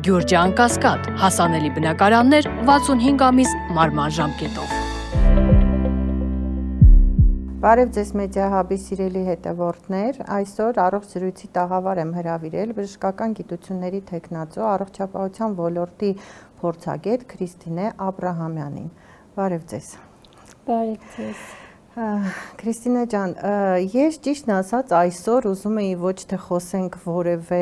Գյուրջան Կասկադ, հասանելի բնակարաններ 65 ամիս մարման ժամկետով։ Բարև ձեզ Մեդիա Հաբի սիրելի հետևորդներ, այսօր առողջ զրույցի տաղավար եմ հրավիրել բժշկական գիտությունների թեկնածու առողջապահության ոլորտի փորձագետ Քրիստինե Աբրահամյանին։ Բարև ձեզ։ Բարև ձեզ։ Քրիստինե ջան, ես ճիշտն ասած այսօր ուզում էի ոչ թե խոսենք որևէ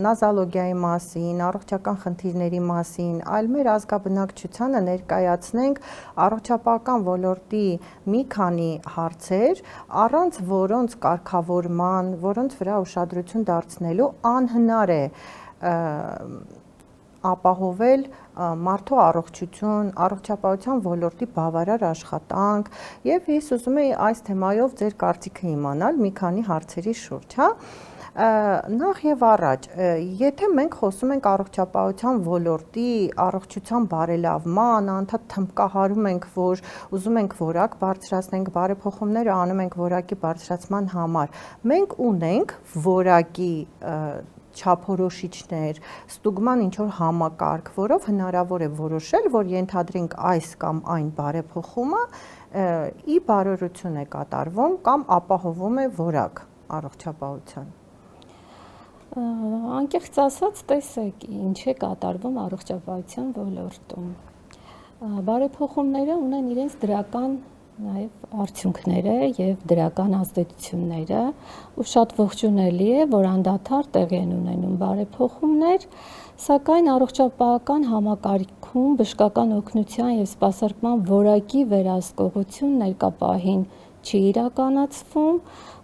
նազալոգիայի մասին, առողջական խնդիրների մասին, այլ մեր ազգաբնակչությանը ներկայացնենք առողջապահական ոլորտի մի քանի հարցեր, առանց որոնց կարգավորման, որոնց վրա ուշադրություն դարձնելու անհնար է ապահովել մարդու առողջություն, առողջապահության ոլորտի բավարար աշխատանք, եւ ես ուզում եի այս թեմայով ձեր կարծիքը իմանալ մի քանի հարցերի շուրջ, հա։ Նախ եւ առաջ, եթե մենք խոսում ենք առողջապահության ոլորտի առողջության բարելավման, անդադ թմբկահարում ենք, որ ուզում ենք որակ բարձրացնենք, բարեփոխումները անում ենք որակի բարձրացման համար, մենք ունենք որակի չափորոշիչներ, ստուգման ինչ-որ համակարգ, որով հնարավոր է որոշել, որ ենթադրենք այս կամ այն բարեփոխումը ի բարօրություն է կատարվում կամ ապահովում է որակ առողջապահության։ Անկեղծ ասած, տեսեք, ինչ է կատարվում առողջապահության ոլորտում։ Բարեփոխումները ունեն իրենց դրական նաև արդյունքները եւ դրական ազդեցությունները, ու շատ ողջունելի է, որ անդադար տեղի են ունենում բարեփոխումներ, սակայն առողջապահական համակարգում բժշկական օգնության եւ սպասարկման որակի վերահսկողություն ներկապահին չի իրականացվում,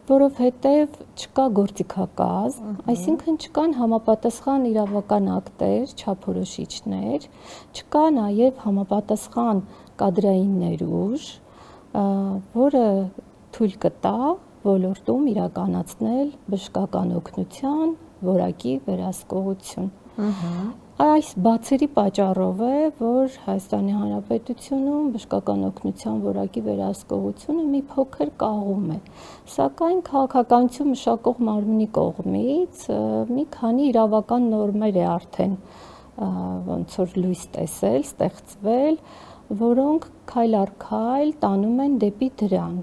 որովհետև չկա գործիքակազմ, այսինքն չկան համապատասխան իրավական ակտեր, չափորոշիչներ, չկա նաև համապատասխան կադրային ներուժ, որը թույլ կտա ոլորտում իրականացնել բժշկական օգնության որակի վերահսկողություն։ Այս բացերի պատճառով է, որ Հայաստանի Հանրապետությունում բժշկական օգնության որակի վերահսկողությունը մի փոքր կաղում է, սակայն քաղաքականություն մշակող մարմնի կողմից մի քանի իրավական նորմեր է արդեն ոնց որ լույս տեսել, ստեղծվել, որոնք քայլ առ քայլ տանում են դեպի դրան։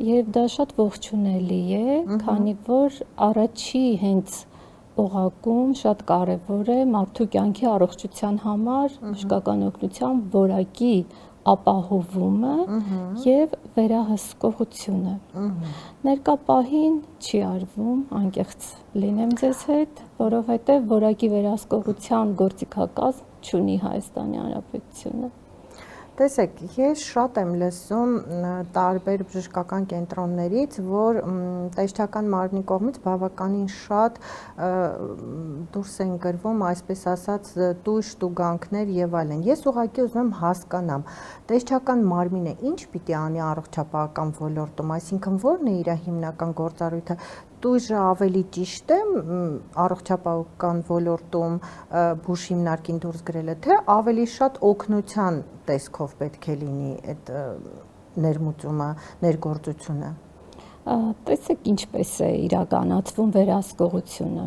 Եվ դա շատ ողջունելի է, քանի որ առաջի հենց օղակում շատ կարևոր է մարդու կյանքի առողջության համար բժշկական օգնության որակի ապահովումը եւ վերահսկողությունը։ Ներկա պահին չի արվում, անկեղծ լինեմ ձեզ հետ, որովհետեւ որակի վերահսկողության գործիքակազմ չունի Հայաստանի Հանրապետությունը։ Տեսեք, ես շատ եմ լսում տարբեր բժշկական կենտրոններից, որ տեսչական մարմնի կողմից բավականին շատ դուրս են գրվում, այսպես ասած, տույժ տուգանքներ եւ այլն։ Ես ուղղակի ուզում եմ հասկանամ, տեսչական մարմինը ինչ պիտի անի առողջապահական ոլորտում, այսինքն ո՞րն է իր հիմնական գործառույթը։ Տույժը ավելի ճիշտ է առողջապահական ոլորտում բուժ հիմնարկին դուրս գրելը, թե ավելի շատ օգնության տեսքով պետք է լինի այդ ներմուծումը, ներգործությունը։ Տեսեք ինչպես է իրականացվում վերահսկողությունը։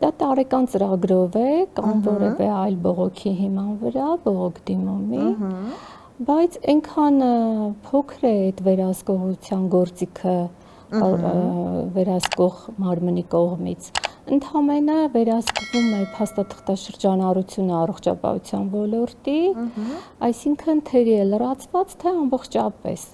Դա տարեկան ծրագրով է կամ որևէ այլ բողոքի հիման վրա, բողոք դիմումի, բայց այնքան փոքր է այդ վերահսկողության գործիքը վերահսկող մարմնի կողմից, ընդհանրապես վերահսկվում է փաստաթղթաշրջանառությունը առողջապահության ոլորտի, այսինքն թերի է լրացված, թե ամբողջապես։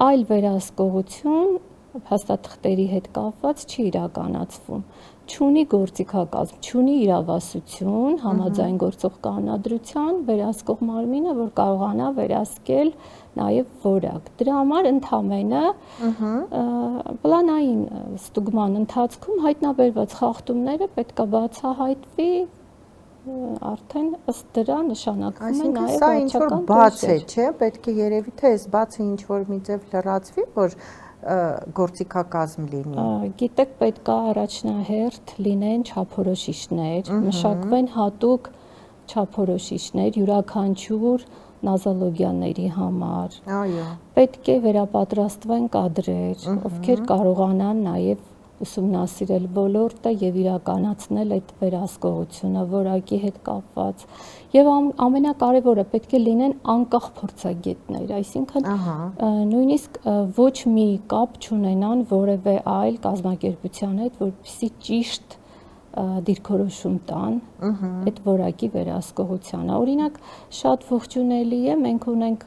Այլ վերահսկողություն փաստաթղթերի հետ կապված չի իրականացվում, չունի գործիքակազմ, չունի իրավասություն համաձայն գործող կանոնադրության վերահսկող մարմինը, որ կարողանա վերահսկել նաև որակ։ Դրա համար ընդհանրապես պլանային ստուգման ընթացքում հայտնաբերված խախտումները պետք է բացահայտվի, արդեն ըստ դրա նշանակվում է նաև վարչական բաց է, չէ՞, պետք է երևի թե այս բացը ինչ որ մի ձև լրացվի, որ գործիքակազմ լինի։ Գիտեք, պետք է առաջնահերթ լինեն չափորոշիչներ, մշակվեն հատուկ չափորոշիչներ յուրաքանչյուր նազալոգիաների համար։ Այո։ Պետք է վերապատրաստվեն կադրեր, ովքեր կարողանան նաև ուսումնասիրել ոլորտը եւ իրականացնել այդ վերահսկողությունը որակի հետ կապված։ Եվ ամենակարևորը պետք է լինեն անկախ փորձագետներ, այսինքն նույնիսկ ոչ մի կապ չունենան որևէ այլ կազմակերպության հետ, որպեսզի ճիշտ դիրքորոշում տան այդ որակի վերահսկողությանը։ Օրինակ, շատ ողջունելի է, մենք ունենք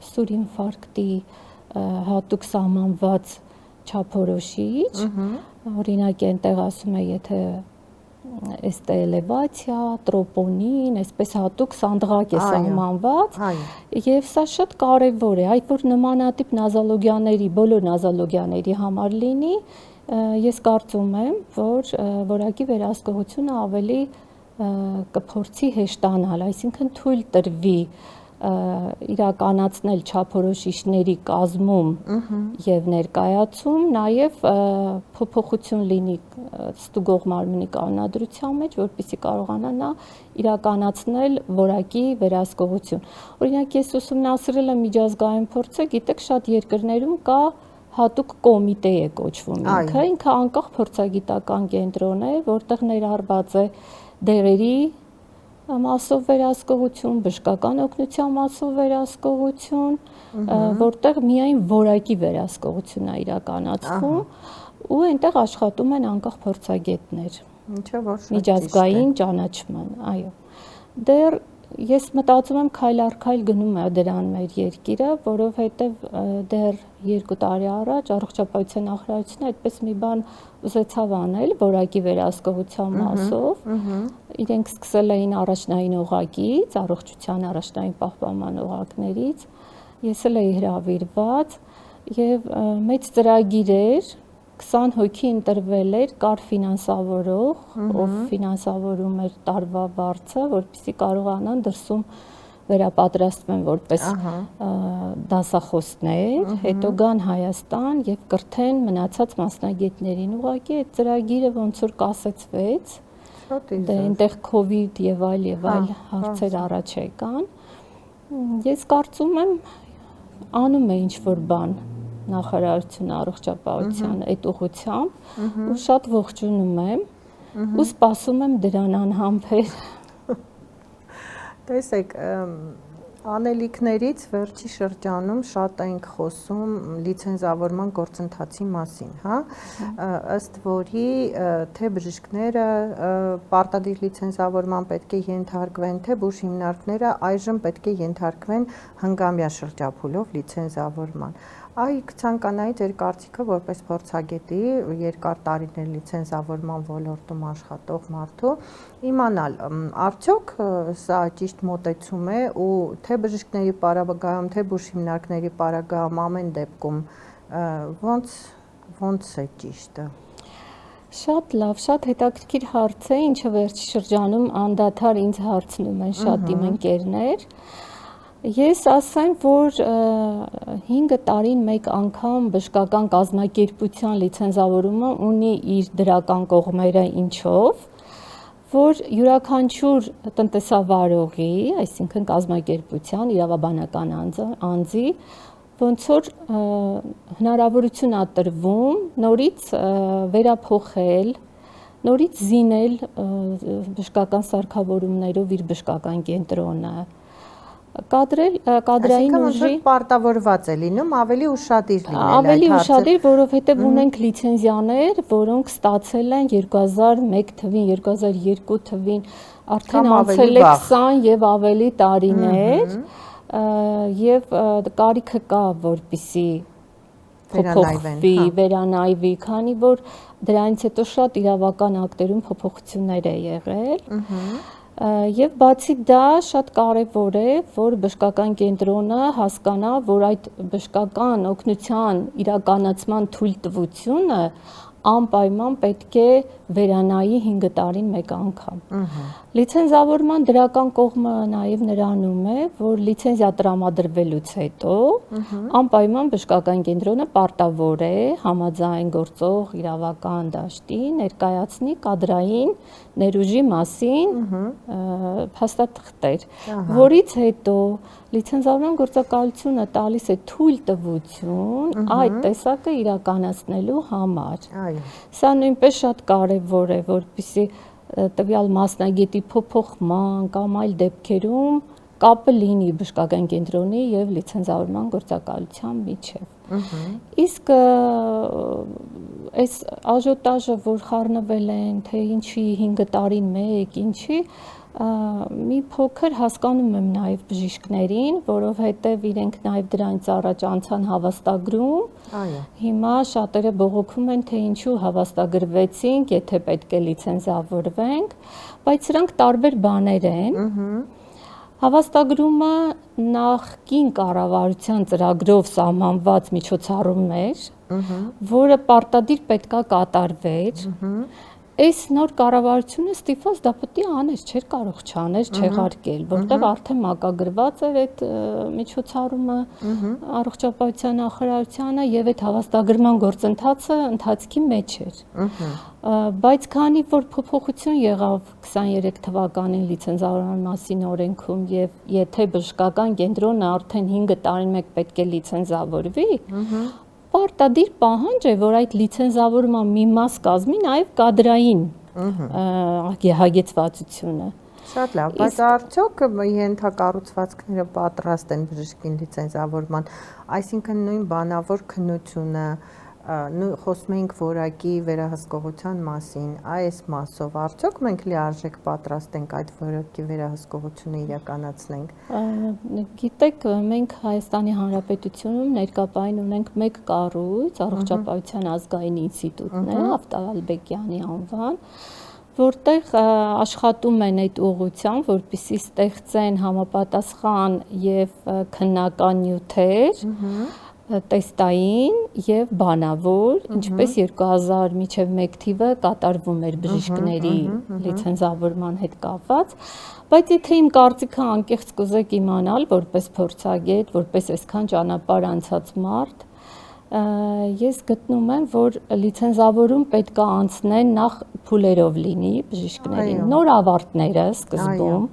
սուր ինֆարկտի հատուկ սահմանված չափորոշիչ, օրինակ այնտեղ ասում է, եթե էստե էլևացիա, տրոպոնին, այսպես հատուկ սանդղակ է սահմանված, եւ սա շատ կարեւոր է, այդ որ նմանատիպ նազոլոգիաների, բոլոր նազոլոգիաների համար լինի, ես կարծում եմ, որ որակի վերահսկողությունը ավելի կփորձի հեշտանալ, այսինքն թույլ տրվի իրականացնել չափորոշիչների կազմում եւ ներկայացում, նաեւ փոփոխություն լինի ստուգող մարմնի կանոնադրության մեջ, որպեսզի կարողանա նա իրականացնել որակի վերահսկողություն։ Օրինակ, ես ուսումնասիրել եմ միջազգային փորձը, գիտեք, շատ երկրներում կա հատուկ կոմիտե է կոչվում ինքը անկախ փորձագիտական կենտրոն է, որտեղ ներառված է դեղերի մասով վերահսկողություն, բժշկական օգնության մասով վերահսկողություն, որտեղ միայն որակի վերահսկողություն է իրականացվում ու այնտեղ աշխատում են անկախ փորձագետներ։ Միջազգային ճանաչման, այո։ Դեռ ես մտածում եմ քայլ առ քայլ գնում է դրան մեր երկիրը, որովհետև դեռ 2 տարի առաջ առողջապահության նախարարությունը այդպես մի բան ուզեցավ անել որակի վերահսկողության մասով։ Իրենք սկսել էին առաջնային օղակից, առողջության առաջնային պահպանման օղակներից։ Ես էլ էի հրավիրված եւ մեծ ծրագիր էր, 20 հոգի ընտրվել էր, կար ֆինանսավորող, ով ֆինանսավորում էր տարվա վարձը, որպեսզի կարողանան դրսում վերապատրաստվեն որպես դասախոսներ, հետո գան Հայաստան եւ կրթեն մնացած մասնագետներին։ Ուղղակի այդ ծրագիրը ոնց որ կասեցվեց, դե այնտեղ COVID եւ այլ հարցեր առաջ եկան։ Ես կարծում եմ անում է ինչ որ բան նախարարությունը առողջապահության այդ ուղղությամբ ու շատ ողջունում եմ ու սպասում եմ դրան անհամբեր։ Տեսեք, անելիքներից վերջի շրջանում շատ ենք խոսում լիցենզավորման գործընթացի մասին, հա, ըստ որի թե բժիշկները պարտադիր լիցենզավորման պետք է ենթարկվեն, թե բուժ հիմնարկները այժմ պետք է ենթարկվեն հնգամյա շրջափուլով լիցենզավորման։ Այ կցանկանայի ձեր կարծիքը որպես փորձագետի երկար տարիներ լիցենզավորման ոլորտում աշխատող մարդու իմանալ, արդյոք սա ճիշտ մոտեցում է ու թե բժիշկների պարագայում, թե բուժ հիմնարկների պարագայում ամեն դեպքում ոնց է ճիշտը։ Շատ լավ, շատ հետաքրքիր հարց է, ինչը վերջի շրջանում անդադար ինձ հարցնում են շատ իմ ընկերներ։ Ես ասեմ, որ 5 տարին մեկ անգամ բժշկական կազմակերպության լիցենզավորումը ունի իր դրական կողմերը, ինչով, որ յուրաքանչյուր տնտեսավարողի, այսինքն կազմակերպության, իրավաբանական անձի, ոնց որ հնարավորություն է տրվում նորից վերափոխել, նորից զինել բժշկական սարքավորումներով իր բժշկական կենտրոնը, կադրային ուժի պարտավորված է լինում ավելի ուշադիր լինել ավելի ուշադիր, որովհետև ունենք լիցենզիաներ, որոնք ստացել են 2001 թվին, 2002 թվին, արդեն անցել է 20 եւ ավելի տարիներ, եւ կարիքը կա, որպեսզի փոփոխվի, վերանայվի, քանի որ դրանից հետո շատ իրավական ակտերում փոփոխություններ է եղել։ Եվ բացի դա շատ կարևոր է, որ բժշկական կենտրոնը հասկանա, որ այդ բժշկական օգնության իրականացման թույլտվությունը անպայման պետք է վերանայի 5 տարին մեկ անգամ։ Լիցենզավորման դրական կողմը նաև նրանում է, որ լիցենզիա տրամադրվելուց հետո անպայման բժշկական կենտրոնը պարտավոր է համաձայն գործող իրավական դաշտի ներկայացնի կադրային ներուժի մասին փաստաթղթեր, որից հետո լիցենզավորման գործակալությունը տալիս է թույլտվություն այդ տեսակը իրականացնելու համար։ Սա նույնպես շատ կարևոր է, որպեսզի տվյալ մասնագետի փոփոխման կամ այլ դեպքերում կապը լինի բժշկական կենտրոնի եւ լիցենզավորման գործակալության միջեւ։ Իսկ այս աժոտաժը, որ խառնվել են, թե ինչի 5 տարին 1, ինչի, մի փոքր հասկանում եմ նաև բժիշկներին, որովհետև իրենք նաև դրանից առաջ անցան հավաստագրում։ Հիմա շատերը բողոքում են, թե ինչու հավաստագրվեցինք, եթե պետք է լիցենզավորվենք, բայց սրանք տարբեր բաներ են։ Հավաստագրումը նախկին կառավարության ծրագրով սահմանված միջոցառումներ, որը պարտադիր պետքա կատարվեր։ Այս նոր կառավարությունը ստիպված դա պետք է աներ, չէր կարող չաներ, չեղարկել, որտեղ արդեն մակագրված էր այդ միջոցառումը առողջապահության նախարարությանը եւ այդ հավաստագրման գործընթացը ընթացքի մեջ էր։ Բայց քանի որ փոփոխություն եղավ 23 թվականին լիցենզավորման մասին օրենքում եւ եթե բժշկական կենտրոնը արդեն 5 տարին մեկ պետք է լիցենզավորվի, պարտադիր պահանջ է, որ այդ լիցենզավորման մի մաս կազմի նաև կադրային հագեցվածությունը։ Շատ լավ, բայց արդյոք ենթակառուցվածքները պատրաստ են բժշկին լիցենզավորման, այսինքն նույն բանավոր քննությունը, խոսում ենք որակի վերահսկողության մասին, այս մասով արդյոք մենք լիարժեք պատրաստ ենք այդ որակի վերահսկողությունը իրականացնենք։ Գիտեք, մենք Հայաստանի Հանրապետությունում ներկայապային ունենք մեկ կառույց, Առողջապահության ազգային ինստիտուտն է, Ավտալբեկյանի անվան, որտեղ աշխատում են այդ ուղղությամբ, որպեսզի ստեղծեն համապատասխան եւ քննական նյութեր, տեստային եւ բանավոր, ինչպես 2000 մինչեւ 1 թիվը կատարվում էր բժիշկների լիցենզավորման հետ կապված, բայց եթե իմ կարծիքը անկեղծ կուզեք իմանալ, որպես փորձագետ, որպես այսքան ճանապարհ անցած մարդ, ես գտնում եմ, որ լիցենզավորում պետք է անցնեն նախ փուլերով լինի բժիշկներին, նոր ավարտները սկզբում,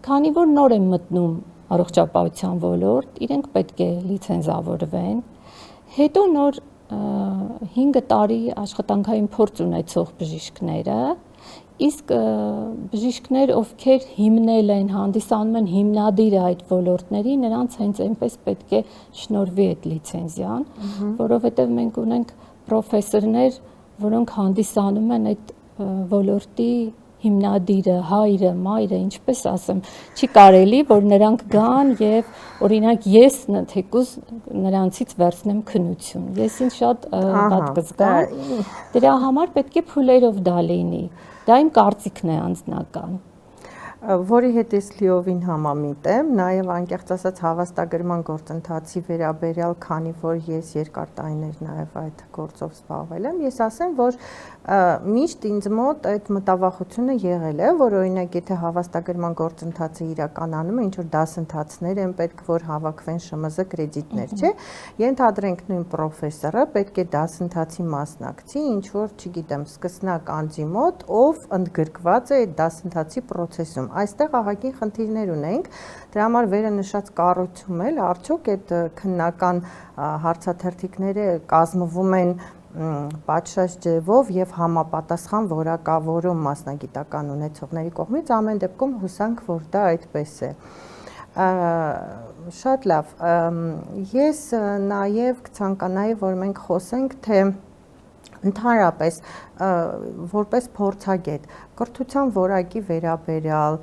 քանի որ նոր են մտնում առողջապահության ոլորտ, իրենք պետք է լիցենզավորվեն, հետո նոր 5 տարի աշխատանքային փորձ ունեցող բժիշկները, իսկ բժիշկներ, ովքեր հիմնել են, հանդիսանում են հիմնադիրը այդ ոլորտների, նրանց հենց այնպես պետք է շնորհվի այդ լիցենզիան, որովհետև մենք ունենք պրոֆեսորներ, որոնք հանդիսանում են այդ ոլորտի հիմնադիրը, հայրը, մայրը, ինչպես ասեմ, չի կարելի, որ նրանք գան եւ օրինակ ես թեկուզ նրանցից վերցնեմ քննություն։ Ես ինձ շատ վատ կզգամ։ Դրա համար պետք է փուլերով դա լինի։ Դա իմ կարծիքն է անձնական։ Որի հետ ես լիովին համամիտ եմ, նաև անկեղծ ասած հավաստագրման գործընթացի վերաբերյալ, քանի որ ես երկար տարիներ նաև այդ գործով զբաղվել եմ, ես ասեմ, որ միշտ ինձ մոտ այդ մտավախությունը եղել է, որ օրինակ եթե հավաստագրման գործընթացը իրականանում է, ինչ որ դասընթացներ են պետք, որ հավաքվեն ՇՄԶ կրեդիտներ, չէ՞, ենթադրենք նույն պրոֆեսորը պետք է դասընթացի մասնակցի, ինչ որ, չգիտեմ, սկսնակ անձի մոտ, ով ընդգրկված է այդ դասընթացի process-ում։ Այստեղ ահագին խնդիրներ ունենք, դրա համար վերը նշած կառույցում էլ արդյոք այդ քննական հարցաթերթիկները կազմվում են պատշաճ ձևով եւ համապատասխան որակավորում մասնագիտական ունեցողների կողմից, ամեն դեպքում հուսանք, որ դա այդպես է։ Շատ լավ, ես նաեւ կցանկանայի, որ մենք խոսենք, թե ընդհանրապես որպես փորձագետ կրթության որակի վերաբերյալ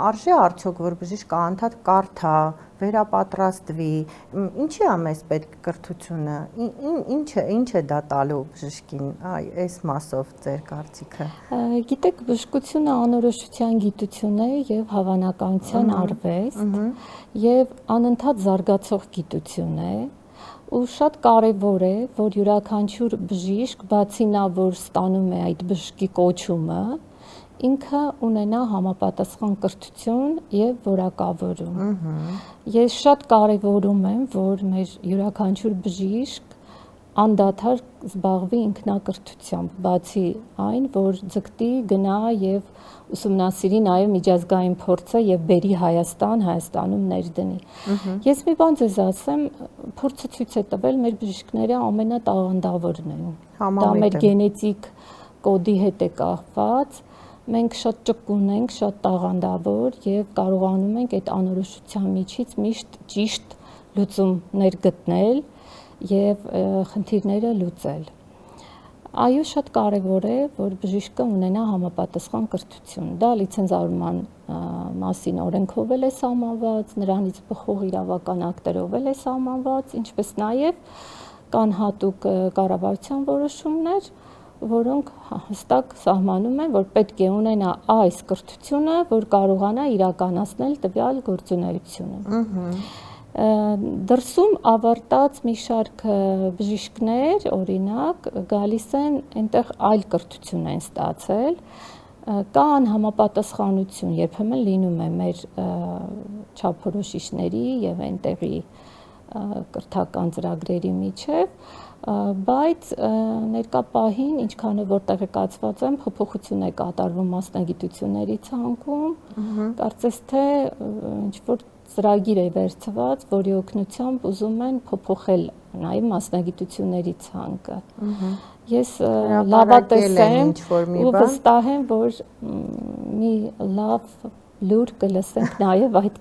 արժե արդյոք որ բժիշկը անդադ կարդա, վերապատրաստվի, ինչի է մեզ պետք կրթությունը, ինչ է դա տալու բժշկին, այս մասով ձեր կարծիքը։ Գիտեք, բժշկությունը անորոշության գիտություն է եւ հավանականության արվեստ եւ անընդհատ զարգացող գիտություն է։ Ու շատ կարևոր է, որ յուրաքանչյուր բժիշկ, բացի նա, որ ստանում է այդ բժշկի կոչումը, ինքը ունենա համապատասխան կրթություն եւ որակավորում։ Ես շատ կարևորում եմ, որ մեր յուրաքանչյուր բժիշկ անդադար զբաղվի ինքնակրթությամբ, բացի այն, որ ձգտի գնա եւ ուսումնասիրի նաեւ միջազգային փորձը եւ բերի Հայաստանում ներդնի։ Ես մի բան ձեզ ասեմ, փորձը ցույց է տվել մեր բժիշկները ամենատաղանդավորն են։ Դա մեր գենետիկ կոդի հետ է կապված։ Մենք շատ ճկուն ենք, շատ տաղանդավոր եւ կարողանում ենք այդ անորոշության միջից միշտ ճիշտ լուծումներ գտնել եւ խնդիրները լուծել։ Այո, շատ կարեւոր է, որ բժիշկը ունենա համապատասխան կրթություն։ Դա լիցենզավորման մասին օրենքով է սահմանված, նրանից բխող իրավական ակտերով է սահմանված, ինչպես նաեւ կան հատուկ կառավարության որոշումներ, որոնք հստակ սահմանում են, որ պետք է ունենա այս կրթությունը, որ կարողանա իրականացնել տվյալ գործունեությունը։ Դրսում ավարտած մի շարք բժիշկներ, օրինակ, գալիս են այնտեղ այլ կրթություն են ստացել, կա անհամապատասխանություն, երբեմն լինում է մեր չափորոշիչների եւ այնտեղի կրթական ծրագրերի միջև, բայց ներկա պահին, ինչքան որ տեղեկացված եմ, փոփոխություն է կատարվում մասնագիտությունների ցանկում, կարծես թե ինչ-որ ծրագիր է վերցված, որի օգնությամբ ուզում են փոփոխել նաև մասնագիտությունների ցանկը։ Ես լավատես եմ ու վստահ եմ, որ մի լավ լուր կլսենք նաև այդ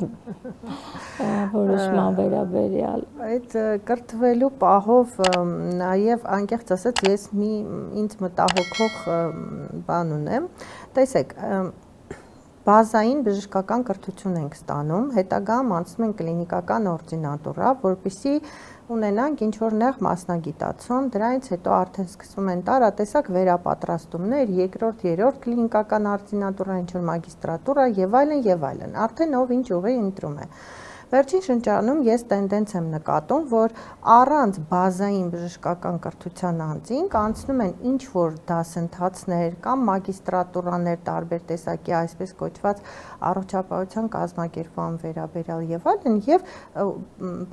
որոշման վերաբերյալ։ Այդ կրթվելու պահով նաև անկեղծ ասած ես ինձ մտահոգող բան ունեմ։ Տեսեք, բազային բժշկական կրթություն ենք ստանում, հետագայում անցնում ենք կլինիկական օրդինատուրա, որպեսզի ունենանք ինչ-որ նեղ մասնագիտացում, դրանից հետո արդեն սկսվում են տարատեսակ վերապատրաստումներ, երկրորդ, երրորդ կլինիկական օրդինատուրա, ինչ-որ մագիստրատուրա եւ այլն, արդեն ով ինչ ուղի ընտրում է։ Վերջին շրջանում ես տենդենց եմ նկատում, որ առանց բազային բժշկական կրթության անձինք անցնում են ինչ-որ դասընթացներ կամ մագիստրատուրաներ տարբեր տեսակի, այսպես կոչված առողջապահության կազմակերպման վերաբերյալ եւ այլն եւ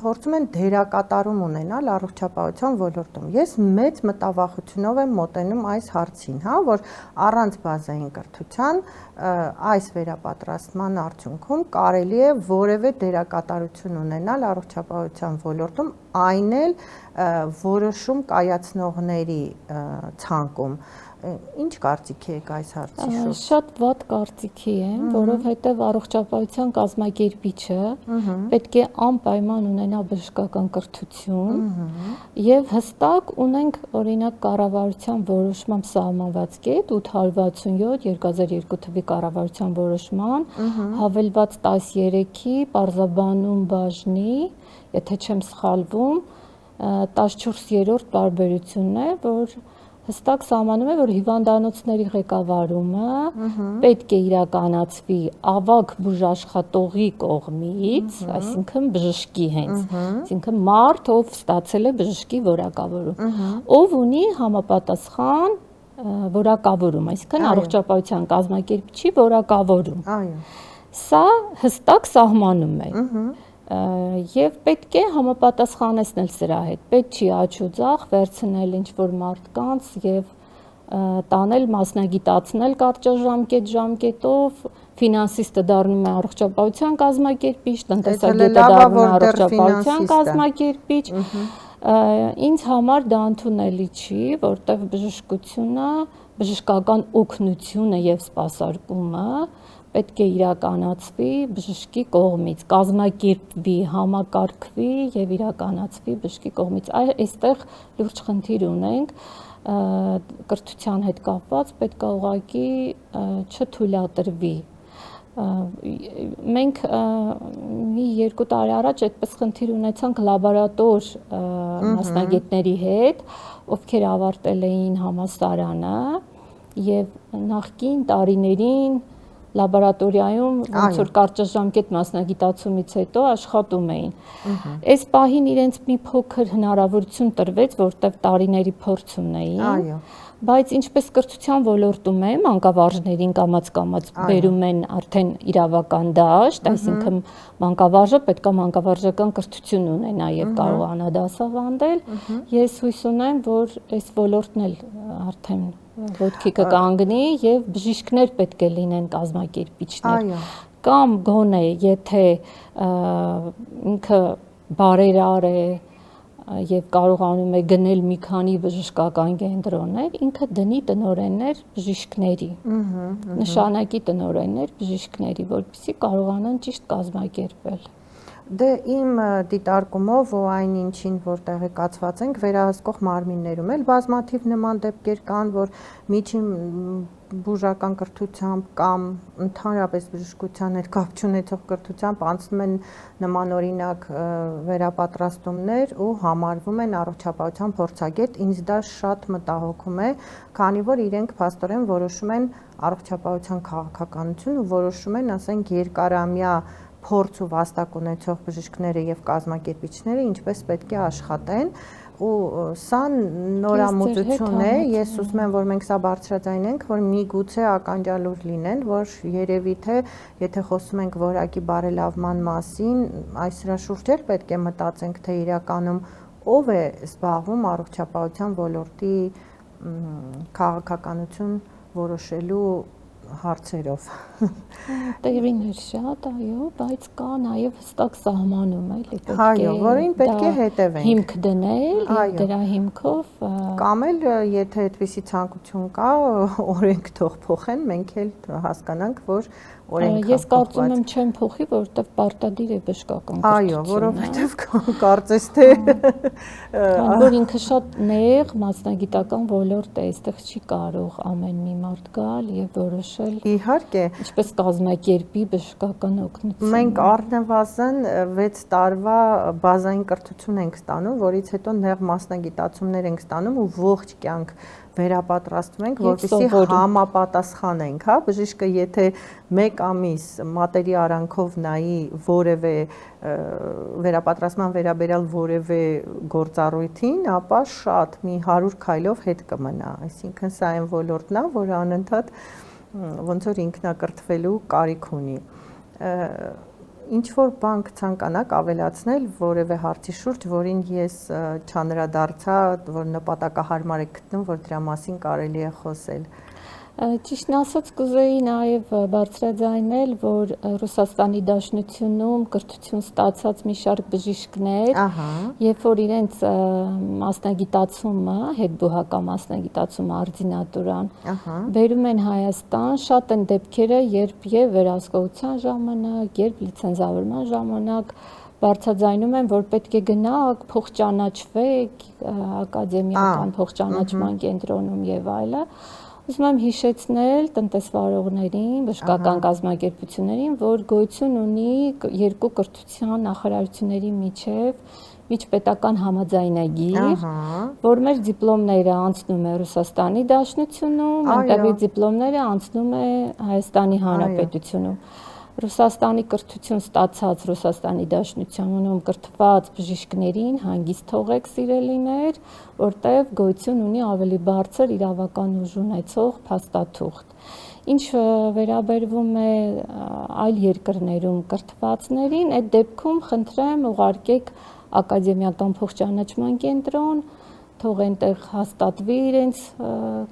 փորձում են դերակատարում ունենալ առողջապահության ոլորտում։ Ես մեծ մտավախությունով եմ մոտենում այս հարցին, որ առանց բազային կրթության այս վերապատրաստման արդյունքում կարելի է որևէ դերակատարություն ունենալ առողջապահության ոլորտում, այն էլ որոշում կայացնողների ցանկում։ Ինչ կարծիքի եք այս հարցի շուրջ։ Շատ վատ կարծիքի եմ, որովհետև առողջապահության կազմակերպիչը պետք է անպայման ունենա բժշկական կրթություն եւ հստակ ունենք օրինակ կառավարության որոշմամբ սահմանված կետ 867 2002 թվականի կառավարության որոշման հավելված 13-ի պարզաբանում բաժնի, եթե չեմ սխալվում, 14-րդ տարբերությունն է, որ հստակ սահմանում է, որ հիվանդանոցների ղեկավարումը պետք է իրականացվի ավագ բուժաշխատողի կողմից, այսինքն բժշկի հենց, այսինքն մարդ, ով ստացել է բժշկի որակավորում, ով ունի համապատասխան որակավորում, այսինքն առողջապահության կազմակերպիչի որակավորում։ Այո։ Սա հստակ սահմանում է։ Եվ պետք է համապատասխանեցնել սրա հետ, պետք չի աչուձախ վերցնել ինչ-որ մարդկանց եւ տանել մասնագիտացնել կարճաժամկետով, ֆինանսիստը դառնում է առողջապահության կազմակերպիչ, տնտեսագետը դառնում է առողջապահության կազմակերպիչ, ինձ համար դա ընդունելի չի, որտեղ բժշկությունը, բժշկական օգնությունը եւ սպասարկումը պետք է իրականացվի բժշկի կողմից, կազմակերպվի, համակարգվի եւ իրականացվի բժշկի կողմից։ Այստեղ լուրջ խնդիր ունենք կրթության հետ կապված, պետք է ուղղակի չթույլատրվի։ Մենք մի 2 տարի առաջ այդպես խնդիր ունեցանք լաբորատոր մասնագետների հետ, ովքեր ավարտել էին համալսարանը եւ նախկին տարիներին լաբորատորիայում ոնց որ կարճաժամկետ մասնագիտացումից հետո աշխատում էին։ Այս պահին իրենց մի փոքր հնարավորություն տրվեց, որտեղ տարիների փորձ ունեին, բայց ինչպես կրթության ոլորտում է, մանկավարժներին կամաց-կամաց բերում են արդեն իրավական դաշտ, այսինքն մանկավարժը պետք է մանկավարժական կրթություն ունենա եւ կարողանա դասավանդել։ Ես հույս ունեմ, որ այս ոլորտն էլ արդեն ոտքի կկանգնի եւ բժիշկներ պետք է լինեն կազմակերպիչներ։ Կամ գոնե եթե ինքը բարերար է եւ կարողանում է գնել մի քանի բժշկական կենտրոններ, ինքը դնի տնօրեններ բժիշկների, նշանակի տնօրեններ բժիշկների, որպեսզի կարողանան ճիշտ կազմակերպել։ Դե իմ դիտարկումով ու այն ինչին որ տեղեկացված ենք վերահսկող մարմիններում էլ բազմաթիվ նման դեպքեր կան, որ միջին բուժական կրթությամբ կամ ընդհանրապես բժշկության հետ կապ չունեցող կրթությամբ անցնում են նմանօրինակ վերապատրաստումներ ու համարվում են առողջապահության փորձագետ, ինձ դա շատ մտահոգում է, քանի որ իրենք փաստորեն որոշում են առողջապահության քաղաքականություն ու որոշում են, ասենք, երկարամյա փորձ ու վաստակ ունեցող բժիշկները եւ կազմակերպիչները ինչպես պետք է աշխատեն ու սա նորամուծություն է, ես ուզում եմ որ մենք սա բարձրաձայնենք, որ միգուցե ականջալուր լինեն, որ երևի թե եթե խոսում ենք որակի բարելավման մասին, այս դրա շուրջ էլ պետք է մտածենք, թե իրականում ով է զբաղվում առողջապահության ոլորտի քաղաքականություն որոշելու հարցերով։ Տեղիներ շատ, այո, բայց կա նաև հստակ սահմանում էլի, պետք է։ Այո, որին պետք է հետևենք։ Հիմք դնել, եւ դրա հիմքով կամ էլ եթե այդպիսի ցանկություն կա, օրենք թող փոխեն, մենք էլ հասկանանք, որ օրենքը ես կարծում եմ չեմ փոխի, որովհետև պարտադիր է բժշկական կրթությունը։ Այո, որովհետև կարծես թե որ ինքը շատ նեղ մասնագիտական ոլորտ է, այստեղ չի կարող ամեն մի մարդ գալ եւ որոշել։ Իհարկե, ինչպես կազմակերպի բժշկական օգնություն։ Մենք առնվազն 6 տարվա բազային կրթություն ենք ստանում, որից հետո նեղ մասնագիտացումներ ենք ստանում ու ողջ կյանք վերապատրաստում ենք, որպեսզի համապատասխանենք, հա, բժիշկը եթե 1 ամիս մատերի արանքով նայի որևէ վերապատրաստման վերաբերյալ որևէ գործառույթին, ապա շատ մի 100 քայլով հետ կմնա, այսինքն սա այն ոլորտն է, որը անընդհատ ոնց որ ինքնակրթվելու կարիք ունի։ Ինչ որ բան ցանկանաք ավելացնել որևէ հարցի շուրջ, որին ես չանդրադարձա, որ նպատակահարմար եք գտնում, որ դրա մասին կարելի է խոսել։ Ճիշտն ասած կուզեի նաև բարձրաձայնել, որ Ռուսաստանի Դաշնությունում կրթություն ստացած մի շարք բժիշկներ, երբ որ իրենց մասնագիտացումը, հետբուհական մասնագիտացումը արդինատուրան, բերում են Հայաստան, շատ են դեպքերը, երբ եւ վերահսկողության ժամանակ, երբ լիցենզավորման ժամանակ բարձրաձայնում են, որ պետք է գնաք, փոխճանաչվեք ակադեմիական փոխճանաչման կենտրոնում եւ այլը։ Ուզում եմ հիշեցնել տնտեսվարողներին, բժշկական կազմակերպություններին, որ գոյություն ունի երկու կրթության նախարարությունների միջև միջպետական համաձայնագիր, որ մեր դիպլոմները անցնում է Ռուսաստանի Դաշնությունում, այնտեղի դիպլոմները անցնում է Հայաստանի Հանրապետությունում։ Ռուսաստանի կրթություն ստացած Ռուսաստանի Դաշնությունում կրթված բժիշկներին հանգիստ թողեք սիրելիներ, որտեղ գոյություն ունի ավելի բարձր իրավական ուժ ունեցող փաստաթուղթ։ Ինչ վերաբերվում է այլ երկրներում կրթվածներին, այդ դեպքում խնդրեմ ուղարկեք ակադեմիական փոխճանաչման կենտրոն, թող այնտեղ հաստատվի իրենց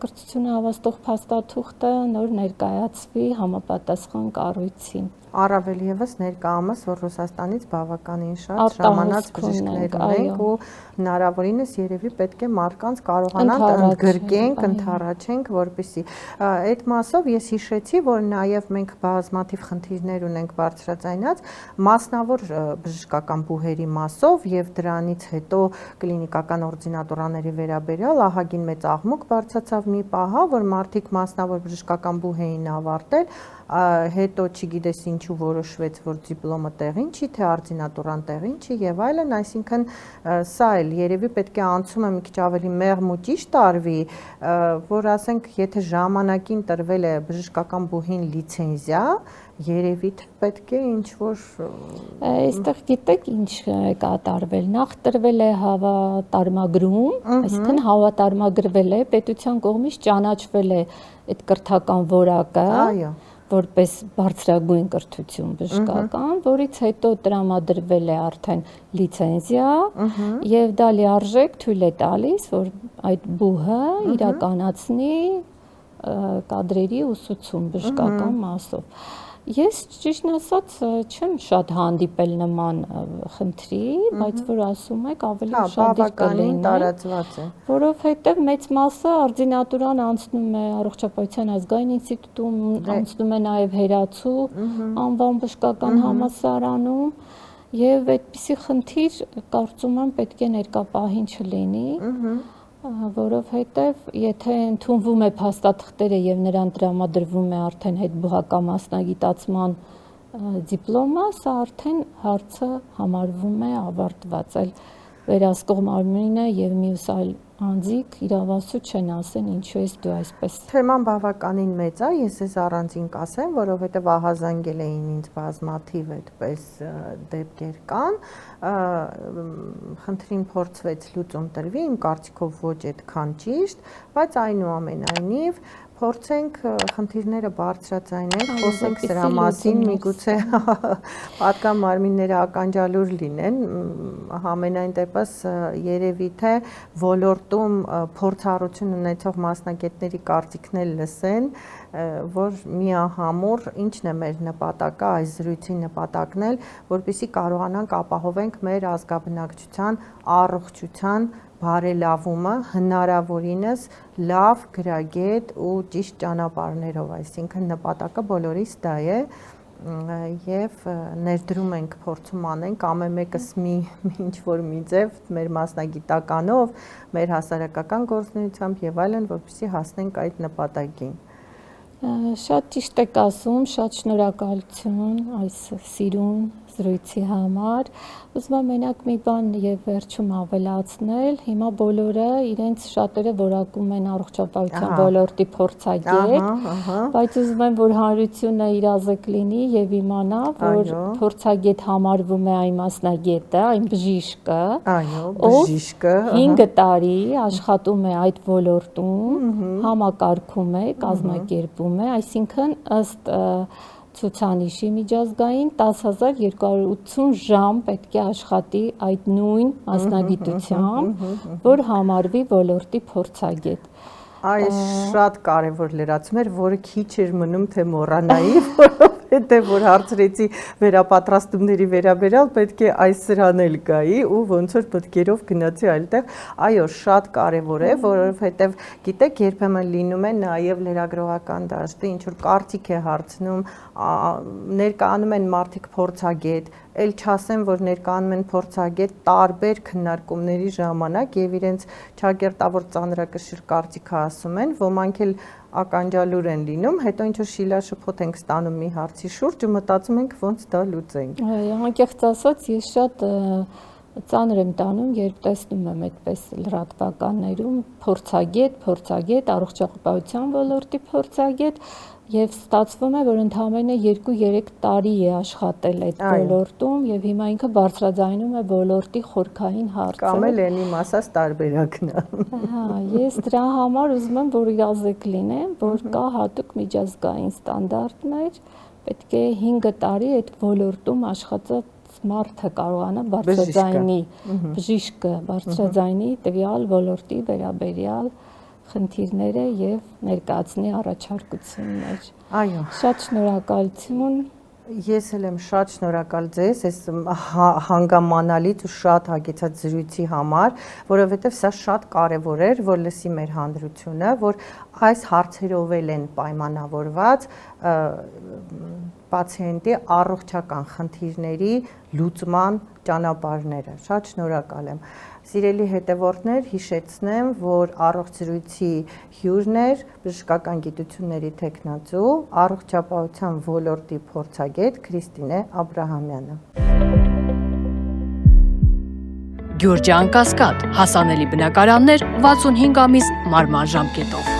կրթությունը հավաստող փաստաթուղթը, նոր ներկայացվի համապատասխան կառույցին։ Առավել եւս ներկայումս, որ Ռուսաստանից բավականին շատ ժամանած բժիշկներ ունենք ու հնարավորինս երևի պետք է մարդկանց կարողանանք ընդգրկենք, ընդառաջենք, որպեսզի այդ մասով ես հիշեցի, որ նաեւ մենք բազմաթիվ խնդիրներ ունենք բարձրաձայնած մասնավոր բժշկական բուհերի մասով եւ դրանից հետո կլինիկական օրդինատորաներ բժշկականների վերաբերյալ ահագին մեծ աղմուկ բարձրացավ մի պահ, որ մարդիկ մասնավոր բժշկական բուհ էին ավարտել, հետո չգիտես ինչու որոշվեց, որ դիպլոմը տեղին չի, թե արձինատուրան տեղին չի եւ այլն, այսինքն սա էլ երևի պետք է անցումը մի քիչ ավելի մեղմ ու ճիշտ արվի, որ ասենք, եթե ժամանակին տրվել է բժշկական բուհին լիցենզիա, երևի թե պետք է ինչ-որ այստեղ գիտեք ինչ կատարվել, նախ տրվել է հավատարմագրում, այսինքն հավատարմագրվել է, պետության կողմից ճանաչվել է այդ կրթական որակը, որպես բարձրագույն կրթություն բժշկական, որից հետո տրամադրվել է արդեն լիցենզիա եւ դա լիարժեք թույլ է տալիս, որ այդ բուհը իրականացնի կադրերի ուսուցում բժշկական մասով։ Ես ճիշտն ասած չեմ շատ հանդիպել նման խնդրի, բայց որ ասում եք ավելի շատ տարածված է, որովհետև մեծ մասը արձինատուրան անցնում է Առողջապահության ազգային ինստիտուտում, անցնում է նաև Հերացու անվան բժշկական համալսարանում եւ այդպիսի խնդիր կարծում եմ պետք է ներկա պահին չլինի, որովհետև եթե ընդունվում է փաստաթղթերը եւ նրան տրամադրվում է արդեն հետբուհական մասնագիտացման դիպլոմը, սա արդեն հարցը համարվում է ավարտված, այլ վերահսկող մարմինը եւ մյուս այլ անձիկ իրավասու չեն ասեն ինչու ես դու այսպես։ Թեման բավականին մեծ է, ես ես առանձին կասեմ, որովհետև ահազանգել էին ինձ բազմաթիվ այդպես դեպքեր կան, խնդրին փորձվեց լուծում տրվի, իմ կարծիքով ոչ այդքան ճիշտ, բայց այնուամենայնիվ փորձենք խնդիրները բարձրացնել, խոսենք սրա մասին, միգուցե պատկան մարմինները ականջալուր լինեն, համենայն դեպս երևի թե ոլորտում փորձառություն ունեցող մասնագետների կարծիքն էլ լսեն, որ միահամուռ ինչն է մեր նպատակը, այս զրույցի նպատակն էլ, որպեսզի կարողանանք ապահովենք մեր ազգաբնակչության առողջության բարելավումը հնարավորինս լավ, գրագետ ու ճիշտ ճանապարհներով, այսինքն նպատակը բոլորիս դա է եւ ներդրում ենք փորձում անենք ամենեկս մի ինչ-որ մի ձև մեր մասնագիտականով, մեր հասարակական գործունեությամբ եւ այլն, որպեսզի հասնենք այդ նպատակին։ Շատ ճիշտ եք ասում, շատ շնորհակալություն այս սիրուն զրույցի համար։ Ուզում եմ մենակ մի բան եւ վերջում ավելացնել, հիմա բոլորը իրենց շատերը որակում են առողջապահության ոլորտի փորձագետ, բայց ուզում եմ, որ հանրությունը իրազեկ լինի եւ իմանա, որ փորձագետ համարվում է այն մասնագետը, այն բժիշկը, բժիշկը 5 տարի աշխատում է այդ ոլորտում, համակարգում է, կազմակերպում է, այսինքն ըստ ցուցանիշի միջազգային 10280 ժամ պետք է աշխատի այդ նույն մասնագիտությամբ, որ համարվի ոլորտի փորձագետ։ Այս շատ կարևոր լրացում էր, որը քիչ էր մնում թե մոռանայի, որովհետև որ հարցրեցի վերապատրաստումների վերաբերյալ պետք է այս սրան էլ գայի ու ոնց որ պատկերով գնացի այլտեղ, այո, շատ կարևոր է, որովհետև գիտեք, երբեմն լինում է նաև լրագրողական դաշտը, ինչ որ կարծիք է հարցնում, ներկայանում են մարդիկ փորձագետ, էլ չասեմ, որ ներկայանում են փորձագետ տարբեր քննարկումների ժամանակ եւ իրենց ճակերտավոր ծանրակշիռ կարծիքը ասում են, ոմանք էլ ականջալուր են լինում, հետո ինչ որ շիլաշփոթ ենք ստանում մի հարցի շուրջ ու մտածում ենք ոնց դա լուծենք։ Անկեղծ ասած, ես շատ ծանր եմ տանում, երբ տեսնում եմ այդպես լրատվականներում փորձագետ, առողջապահության ոլորտի փորձագետ, եւ ստացվում է, որ ընդամենը 2-3 տարի է աշխատել այդ ոլորտում եւ հիմա ինքը բարձրաձայնում է ոլորտի խորքային հարցը։ Կամ էլ ենիմ ասած տարբերակն է։ Հա, ես դրա համար ուզում եմ, որ իրազեկ լինեմ, որ կա հատուկ միջազգային ստանդարտներ, պետք է 5 տարի այդ ոլորտում աշխատած մարդը կարողանա բարձրաձայնի, բժիշկը բարձրաձայնի տվյալ ոլորտի վերաբերյալ խնդիրները եւ ներկայացնի առաջարկություններ։ Այո, շատ շնորհակալություն։ Ես էլ եմ շատ շնորհակալ ձեզ այս հանգամանալից ու շատ հագեցած զրույցի համար, որովհետև սա շատ կարևոր էր, որ լսի մեր հանրությունը, որ այս հարցերով էլ են պայմանավորված պացիենտի առողջական խնդիրների լուծման ճանապարհները։ Շատ շնորհակալ եմ։ Սիրելի հետևորդներ, հիշեցնեմ, որ առողջ զրույցի հյուրն էր բժշկական գիտությունների թեկնածու, առողջապահության ոլորտի փորձագետ Քրիստինե Աբրահամյանը։ Գյուրջան Կասկադ, հասանելի բնակարաններ 65 ամիս մարման ժամկետով։